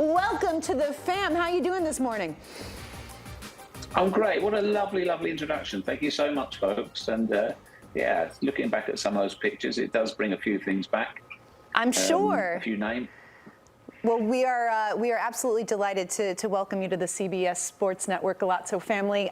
Welcome to the fam. How are you doing this morning? I'm great. What a lovely, lovely introduction. Thank you so much, folks. And yeah, looking back at some of those pictures, it does bring a few things back. I'm sure. A few names. Well, we are absolutely delighted to welcome you to the CBS Sports Network Golazo family.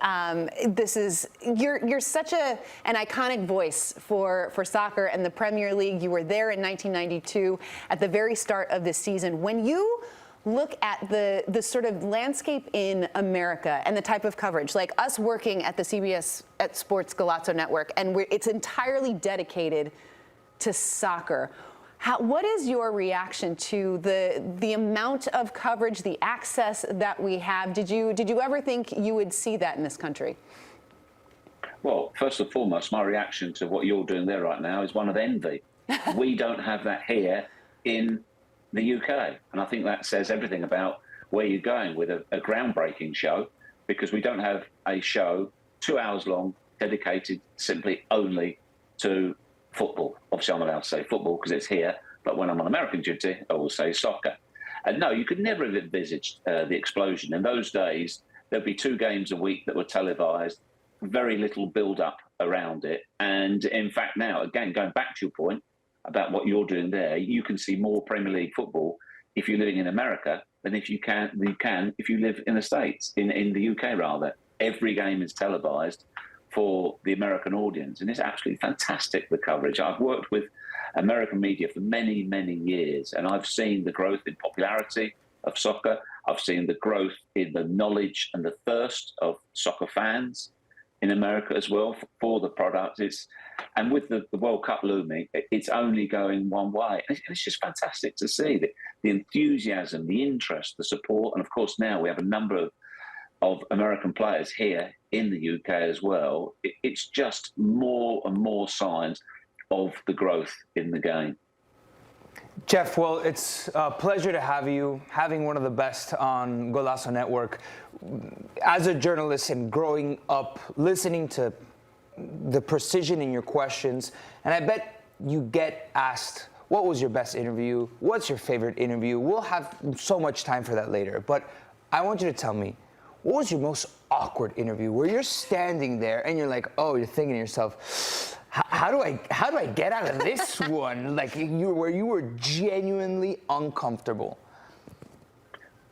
You're such an iconic voice for soccer and the Premier League. You were there in 1992 at the very start of this season. When you look at the sort of landscape in America and the type of coverage, like us working at the CBS Sports Golazo Network, and it's entirely dedicated to soccer. What is your reaction to the amount of coverage, the access that we have? Did you ever think you would see that in this country? Well, first and foremost, my reaction to what you're doing there right now is one of envy. We don't have that here in the UK. And I think that says everything about where you're going with a groundbreaking show, because we don't have a show 2 hours long dedicated simply only to football. Obviously, I'm allowed to say football because it's here, but when I'm on American duty, I will say soccer. And no, you could never have envisaged the explosion. In those days, there'd be 2 games a week that were televised, very little build-up around it. And in fact, now, again, going back to your point about what you're doing there, you can see more Premier League football if you're living in America than if you can if you live in the States, in the UK rather. Every game is televised for the American audience, and it's absolutely fantastic, the coverage. I've worked with American media for many, many years, and I've seen the growth in popularity of soccer. I've seen the growth in the knowledge and the thirst of soccer fans in America as well for the product. And with the World Cup looming, it's only going one way. And it's just fantastic to see the enthusiasm, the interest, the support, and of course now we have a number of American players here in the UK as well. It's just more and more signs of the growth in the game. Geoff, well, it's a pleasure to have you, having one of the best on Golazo Network. As a journalist and growing up, listening to the precision in your questions, and I bet you get asked, what was your best interview? What's your favorite interview? We'll have so much time for that later, but I want you to tell me, what was your most awkward interview where you're standing there and you're like, oh, you're thinking to yourself, how do I get out of this one? Like where you were genuinely uncomfortable.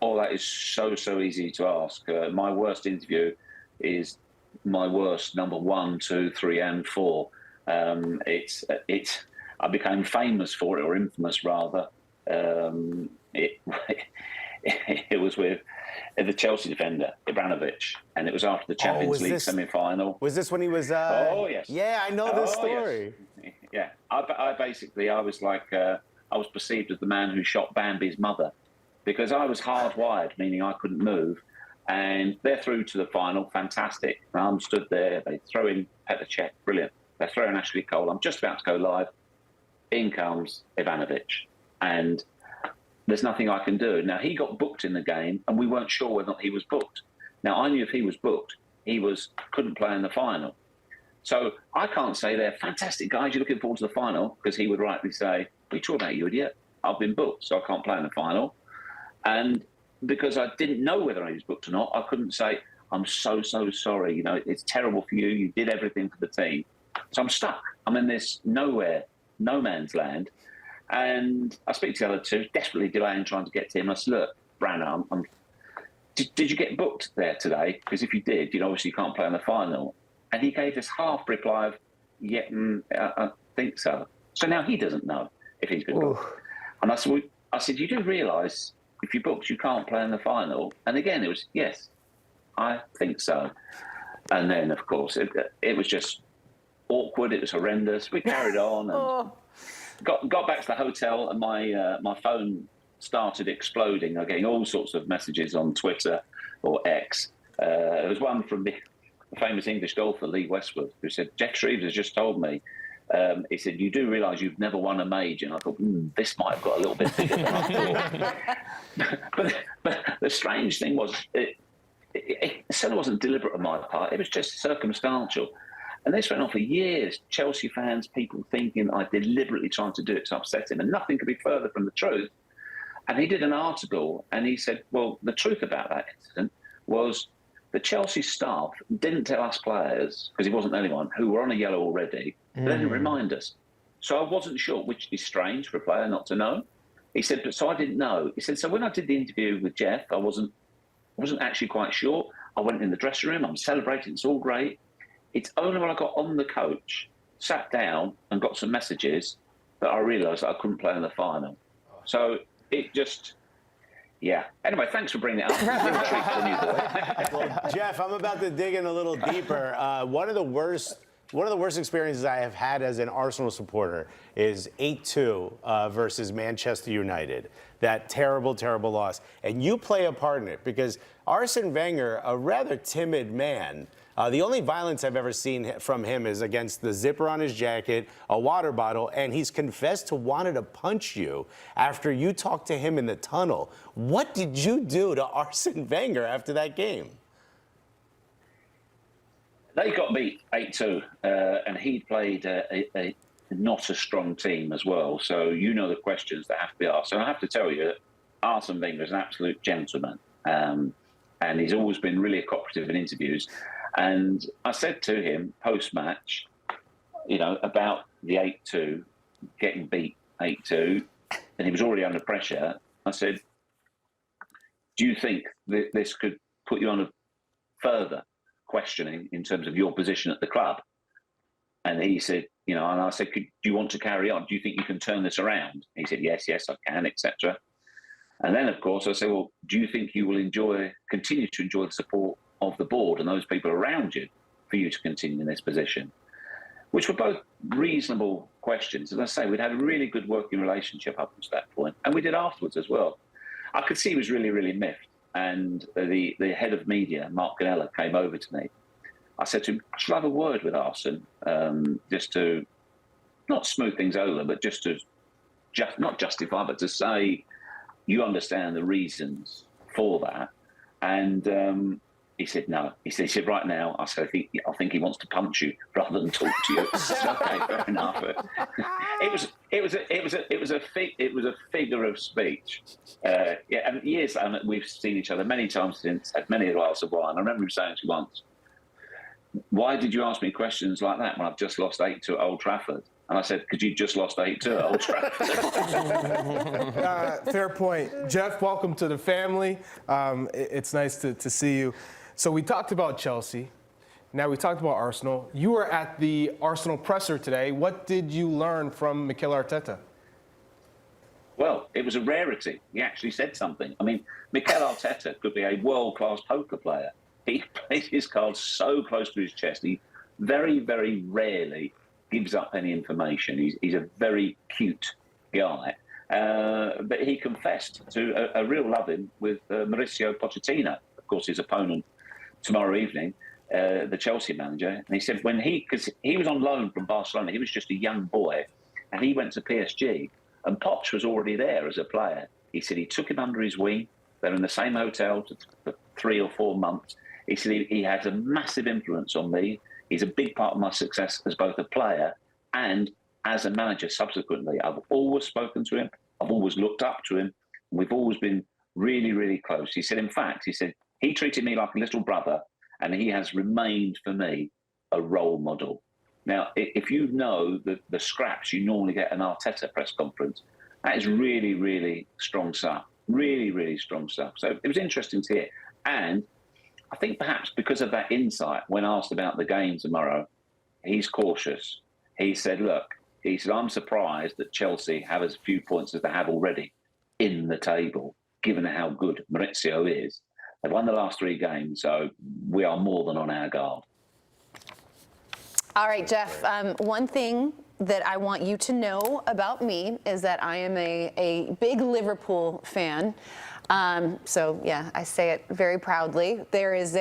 Oh, that is so easy to ask. My worst interview is my worst number 1, 2, 3, and 4. I became famous for it, or infamous rather. It was with the Chelsea defender, Ibrahimovic, and it was after the Champions League semi-final. Was this when he was... Oh, yes. Yeah, I know this story. Yes. Yeah. I was like, I was perceived as the man who shot Bambi's mother, because I was hardwired, meaning I couldn't move, and they're through to the final, fantastic. I'm stood there, they throw in Petr Cech, brilliant. They throw in Ashley Cole, I'm just about to go live. In comes Ivanovic, and there's nothing I can do. Now, he got booked in the game, and we weren't sure whether or not he was booked. Now, I knew if he was booked, couldn't play in the final. So I can't say they're fantastic guys, you're looking forward to the final, because he would rightly say, what are you talking about, you idiot? I've been booked, so I can't play in the final. And because I didn't know whether he was booked or not, I couldn't say, I'm so sorry, you know, it's terrible for you, you did everything for the team. So I'm stuck. I'm in this nowhere, no man's land. And I speak to the other 2, desperately delaying trying to get to him. I said, look, Branner, did you get booked there today? Because if you did, you know, obviously you can't play in the final. And he gave this half reply of, yeah, I think so. So now he doesn't know if he's been booked. And I said, you do realise if you're booked, you can't play in the final? And again, it was, yes, I think so. And then, of course, it was just awkward. It was horrendous. We carried on and... Got back to the hotel, and my phone started exploding. I'm getting all sorts of messages on Twitter or X. There was one from the famous English golfer, Lee Westwood, who said, Geoff Shreeves has just told me, he said, you do realise you've never won a major. And I thought, this might have got a little bit bigger than I thought. but the strange thing was, it certainly wasn't deliberate on my part. It was just circumstantial. And this went on for years. Chelsea fans, people thinking I deliberately tried to do it to upset him, and nothing could be further from the truth. And he did an article, and he said, well, the truth about that incident was the Chelsea staff didn't tell us players, because he wasn't the only one, who were on a yellow already. They didn't remind us. So I wasn't sure, which is strange for a player not to know. He said, but so I didn't know. He said, so when I did the interview with Geoff, I wasn't actually quite sure. I went in the dressing room, I'm celebrating, it's all great. It's only when I got on the coach, sat down and got some messages that I realised that I couldn't play in the final. So it just, yeah. Anyway, thanks for bringing it up. Little treat for the new boy. Well, Geoff, I'm about to dig in a little deeper. One of the worst experiences I have had as an Arsenal supporter is 8-2 versus Manchester United. That terrible, terrible loss. And you play a part in it because Arsene Wenger, a rather timid man, the only violence I've ever seen from him is against the zipper on his jacket, a water bottle, and he's confessed to wanting to punch you after you talked to him in the tunnel. What did you do to Arsene Wenger after that game? They got beat 8-2, and he played a not a strong team as well. So you know the questions that have to be asked. So I have to tell you that Arsene Wenger is an absolute gentleman, and he's always been really cooperative in interviews. And I said to him post-match, you know, about the 8-2, getting beat 8-2, and he was already under pressure. I said, do you think that this could put you on a further questioning in terms of your position at the club? And he said, you know, and I said, do you want to carry on? Do you think you can turn this around? He said, yes, I can, etc. And then, of course, I said, well, do you think you will continue to enjoy the support of the board and those people around you for you to continue in this position? Which were both reasonable questions. As I say, we'd had a really good working relationship up until that point, and we did afterwards as well. I could see he was really, really miffed. And the head of media, Mark Ganella, came over to me. I said to him, I should have a word with Arsene, just to not smooth things over, but just to not justify, but to say, you understand the reasons for that. And he said, no. He said, right now, I said, I think he wants to punch you rather than talk to you. I said, okay, fair enough. It was a figure of speech. Yeah, and years, and we've seen each other many times since, had many glasses of wine. I remember him saying to me once, why did you ask me questions like that when I've just lost 8-2 at Old Trafford? And I said, because you just lost 8-2 at Old Trafford. Fair point. Geoff, welcome to the family. It's nice to see you. So we talked about Chelsea. Now we talked about Arsenal. You were at the Arsenal presser today. What did you learn from Mikel Arteta? Well, it was a rarity. He actually said something. I mean, Mikel Arteta could be a world-class poker player. He plays his cards so close to his chest. He very, very rarely gives up any information. He's a very cute guy. But he confessed to a real love-in with Mauricio Pochettino, of course, his opponent tomorrow evening, the Chelsea manager. And he said because he was on loan from Barcelona, he was just a young boy, and he went to PSG, and Poch was already there as a player. He said he took him under his wing. They're in the same hotel for 3 or 4 months. He said he has a massive influence on me. He's a big part of my success as both a player and as a manager subsequently. I've always spoken to him. I've always looked up to him. And we've always been really, really close. He said, in fact, he treated me like a little brother, and he has remained for me a role model. Now, if you know the scraps you normally get at an Arteta press conference, that is really, really strong stuff. Really, really strong stuff. So it was interesting to hear. And I think perhaps because of that insight, when asked about the game tomorrow, he's cautious. He said, look, I'm surprised that Chelsea have as few points as they have already in the table, given how good Mauricio is. They've won the last 3 games, so we are more than on our guard. All right, Geoff, one thing that I want you to know about me is that I am a big Liverpool fan. So yeah, I say it very proudly. There is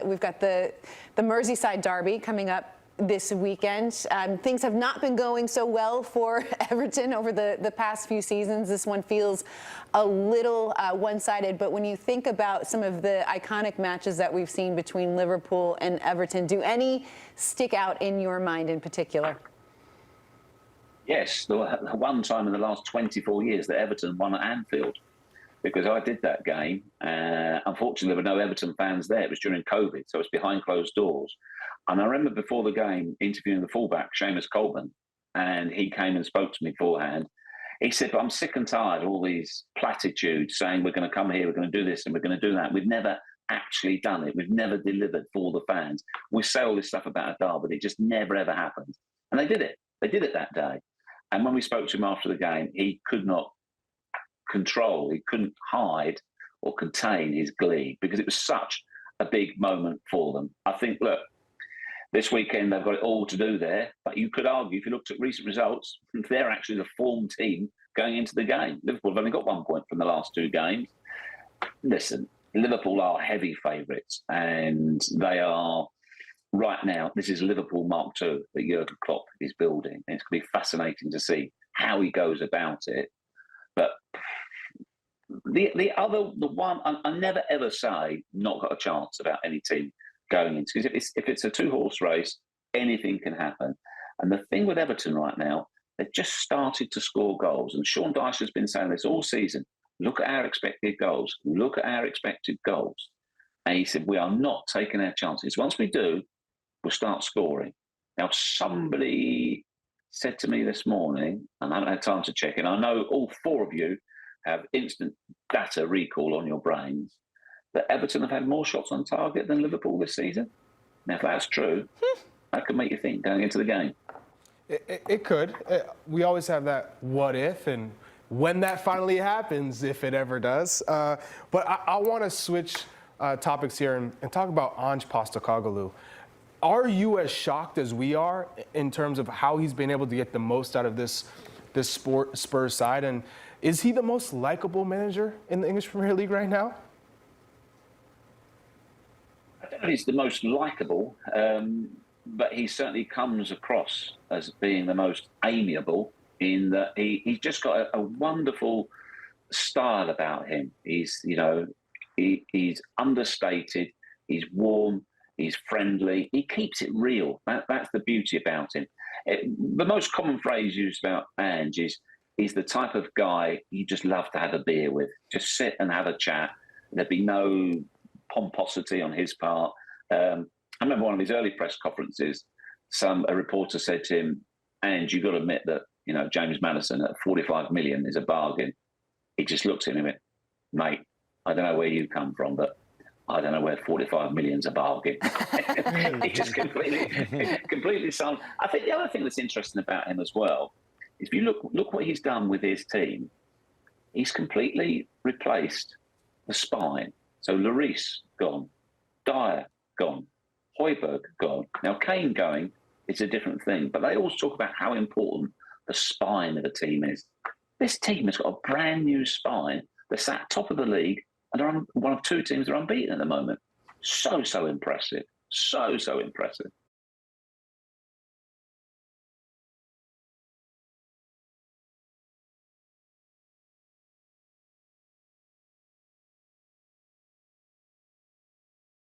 we've got the Merseyside Derby coming up this weekend. Things have not been going so well for Everton over the past few seasons. This one feels a little one-sided, but when you think about some of the iconic matches that we've seen between Liverpool and Everton, do any stick out in your mind in particular? Yes, the one time in the last 24 years that Everton won at Anfield. because I did that game. Unfortunately, there were no Everton fans there. It was during COVID, so it was behind closed doors. And I remember before the game interviewing the fullback, Seamus Coleman, and he came and spoke to me beforehand. He said, but I'm sick and tired of all these platitudes saying we're going to come here, we're going to do this and we're going to do that. We've never actually done it. We've never delivered for the fans. We say all this stuff about a derby, but it just never, ever happens. And they did it. They did it that day. And when we spoke to him after the game, he could not control, he couldn't hide or contain his glee because it was such a big moment for them. I think, look, this weekend they've got it all to do there, but you could argue, if you looked at recent results, they're actually the form team going into the game. Liverpool have only got 1 point from the last 2 games. Listen, Liverpool are heavy favourites, and they are, right now, this is Liverpool Mark II that Jurgen Klopp is building. And it's going to be fascinating to see how he goes about it. But the one, I never ever say not got a chance about any team going into, because if it's a 2-horse race, anything can happen. And the thing with Everton right now, they've just started to score goals. And Sean Dyche has been saying this all season. Look at our expected goals. Look at our expected goals. And he said, we are not taking our chances. Once we do, we'll start scoring. Now, somebody said to me this morning, and I haven't had time to check, and I know all 4 of you have instant data recall on your brains, that Everton have had more shots on target than Liverpool this season. Now, if that's true, that could make you think going into the game. It could. We always have that what if, and when that finally happens, if it ever does. But I want to switch topics here and talk about Ange Postecoglou. Are you as shocked as we are in terms of how he's been able to get the most out of this Spurs side? And is he the most likable manager in the English Premier League right now? I don't know if he's the most likable, but he certainly comes across as being the most amiable in that he's just got a wonderful style about him. He's understated, he's warm, he's friendly, he keeps it real. That's the beauty about him. The most common phrase used about Ange is he's the type of guy you just love to have a beer with. Just sit and have a chat. There'd be no pomposity on his part. I remember one of his early press conferences, a reporter said to him, Ange, you've got to admit that, James Maddison at 45 million is a bargain. He just looked at him and went, mate, I don't know where you come from, but I don't know where 45 million's a bargain. He just completely silent. I think the other thing that's interesting about him as well is if you look what he's done with his team, he's completely replaced the spine. So Lloris gone, Dyer gone, Højbjerg gone. Now Kane going is a different thing, but they always talk about how important the spine of a team is. This team has got a brand new spine. They're sat top of the league and they're one of 2 teams that are unbeaten at the moment. So impressive. So impressive.